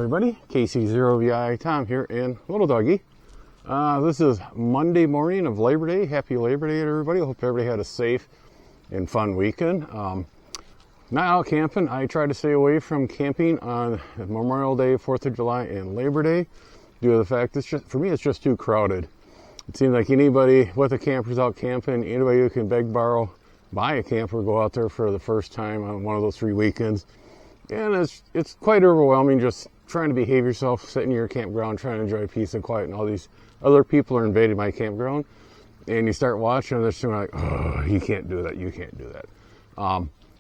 everybody, KC0VI Tom here and Little Doggy. This is Monday morning of Labor Day. Happy Labor Day to everybody. Hope everybody had a safe and fun weekend. Not out camping. I try to stay away from camping on Memorial Day, 4th of July, and Labor Day due to the fact for me it's just too crowded. It seems like anybody with a camper's out camping, anybody who can beg, borrow, buy a camper, go out there for the first time on one of those 3 weekends. And it's quite overwhelming just trying to behave yourself, sitting in your campground, trying to enjoy peace and quiet, and all these other people are invading my campground. And you start watching, and they're like, oh, you can't do that, you can't do that.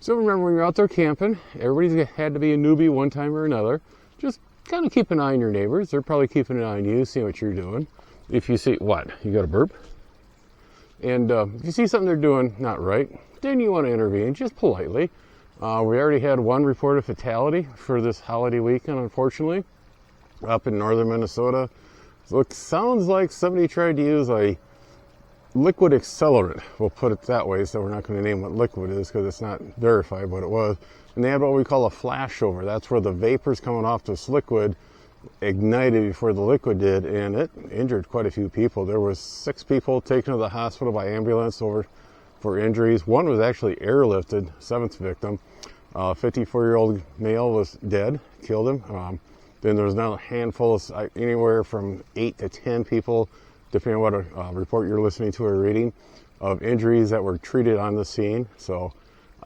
So remember, when you're out there camping, everybody's had to be a newbie one time or another. Just kind of keep an eye on your neighbors. They're probably keeping an eye on you, seeing what you're doing. If you see, what? You got a burp? And if you see something they're doing not right, then you want to intervene, just politely. We already had one reported fatality for this holiday weekend, unfortunately, up in northern Minnesota. So it sounds like somebody tried to use a liquid accelerant. We'll put it that way, so we're not going to name what liquid is because it's not verified what it was. And they had what we call a flashover. That's where the vapors coming off this liquid ignited before the liquid did, and it injured quite a few people. There was 6 people taken to the hospital by ambulance for injuries. One was actually airlifted, 7th victim. 54-year-old male was dead, killed him. Then there was another handful of anywhere from 8 to 10 people, depending on what report you're listening to or reading, of injuries that were treated on the scene. So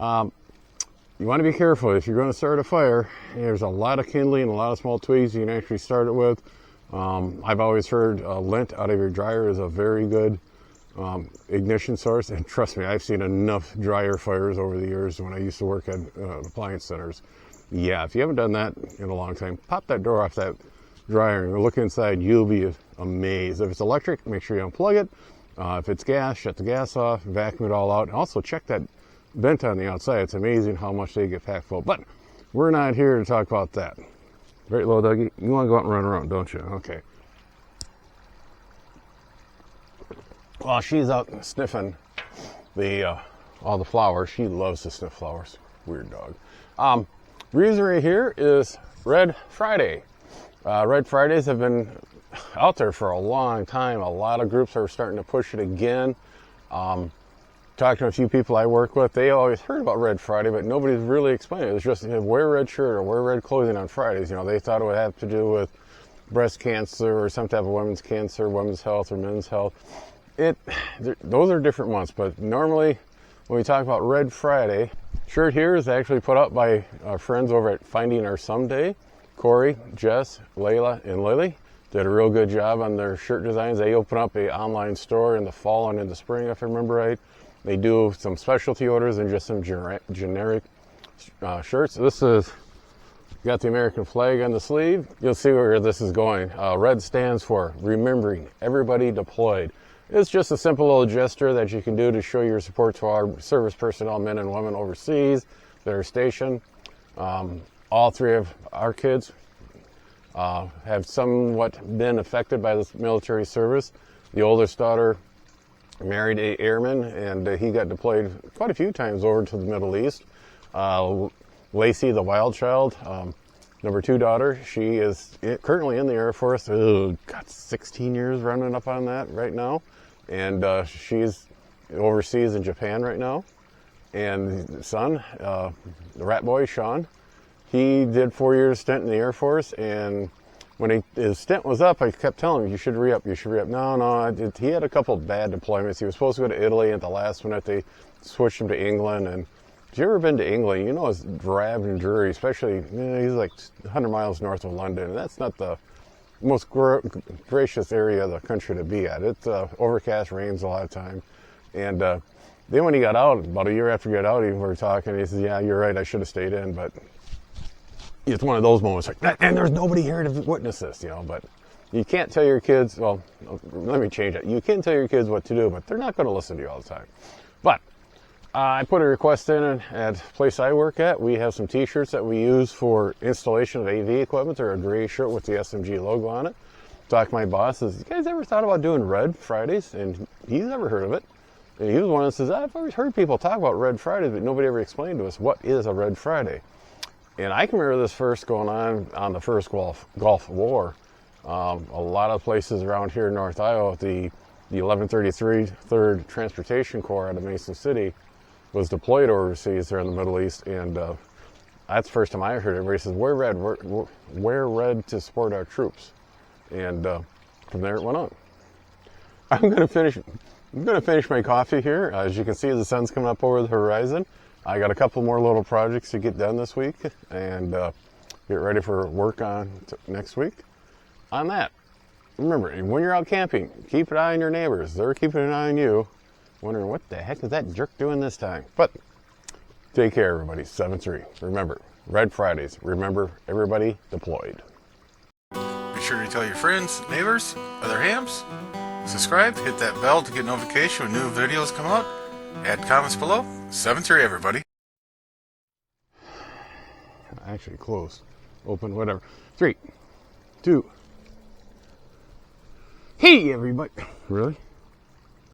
you want to be careful. If you're going to start a fire, there's a lot of kindling and a lot of small twigs you can actually start it with. I've always heard lint out of your dryer is a very good ignition source, and trust me, I've seen enough dryer fires over the years when I used to work at appliance centers. Yeah, if you haven't done that in a long time, pop that door off that dryer and look inside. You'll be amazed. If it's electric, make sure you unplug it. If it's gas, shut the gas off, vacuum it all out, and also check that vent on the outside. It's amazing how much they get packed full. But we're not here to talk about that. Right, Little Dougie? You want to go out and run around, don't you? Okay. While she's out sniffing all the flowers, she loves to sniff flowers. Weird dog. Reason right here is Red Friday. Red Fridays have been out there for a long time. A lot of groups are starting to push it again. Talking to a few people I work with, they always heard about Red Friday, but nobody's really explained it. It's just wear a red shirt or wear red clothing on Fridays. You know, they thought it would have to do with breast cancer or some type of women's cancer, women's health, or men's health. Those are different months, but normally when we talk about Red Friday, shirt here is actually put up by our friends over at Finding Our Someday. Corey, Jess, Layla, and Lily did a real good job on their shirt designs. They open up an online store in the fall and in the spring, if I remember right. They do some specialty orders and just some generic shirts. This is got the American flag on the sleeve. You'll see where this is going. Red stands for Remembering Everybody Deployed. It's just a simple little gesture that you can do to show your support to our service personnel, men and women overseas that are stationed. All 3 of our kids have somewhat been affected by this military service. The oldest daughter married an airman, and he got deployed quite a few times over to the Middle East. Lacey, the wild child, number 2 daughter, she is currently in the Air Force. Got 16 years running up on that right now. And she's overseas in Japan right now. And the son, the rat boy, Sean, he did 4 years stint in the Air Force. And when his stint was up, I kept telling him, you should re-up, you should re-up. No, he had a couple bad deployments. He was supposed to go to Italy. At the last minute, they switched him to England. And if you've ever been to England, you know it's drab and dreary, especially, he's like 100 miles north of London. And that's not the most gracious area of the country to be at. It's overcast, rains a lot of time. And then when he got out, about a year after he got out, we were talking, he says, yeah, you're right, I should have stayed in. But it's one of those moments, like, and there's nobody here to witness this, but you can't tell your kids, well, let me change it. You can tell your kids what to do, but they're not going to listen to you all the time. But I put a request in at the place I work at. We have some t-shirts that we use for installation of AV equipment. They're a gray shirt with the SMG logo on it. Talked to my boss, says, you guys ever thought about doing Red Fridays? And he's never heard of it. And he was one that says, I've always heard people talk about Red Fridays, but nobody ever explained to us what is a Red Friday. And I can remember this first going on the first Gulf War. A lot of places around here in North Iowa, the 1133 3rd Transportation Corps out of Mason City was deployed overseas there in the Middle East, and that's the first time I heard it. Everybody says, wear red to support our troops. And from there it went on. I'm gonna finish my coffee here. As you can see, the sun's coming up over the horizon. I got a couple more little projects to get done this week and get ready for work on next week. On that, remember, when you're out camping, keep an eye on your neighbors. They're keeping an eye on you, wondering what the heck is that jerk doing this time. But take care, everybody. 7-3. Remember, Red Fridays. Remember, everybody deployed. Be sure to tell your friends, neighbors, other hams. Subscribe, hit that bell to get notification when new videos come out. Add comments below. 7-3, everybody. Actually, close, open, whatever. 3, 2. Hey, everybody. Really?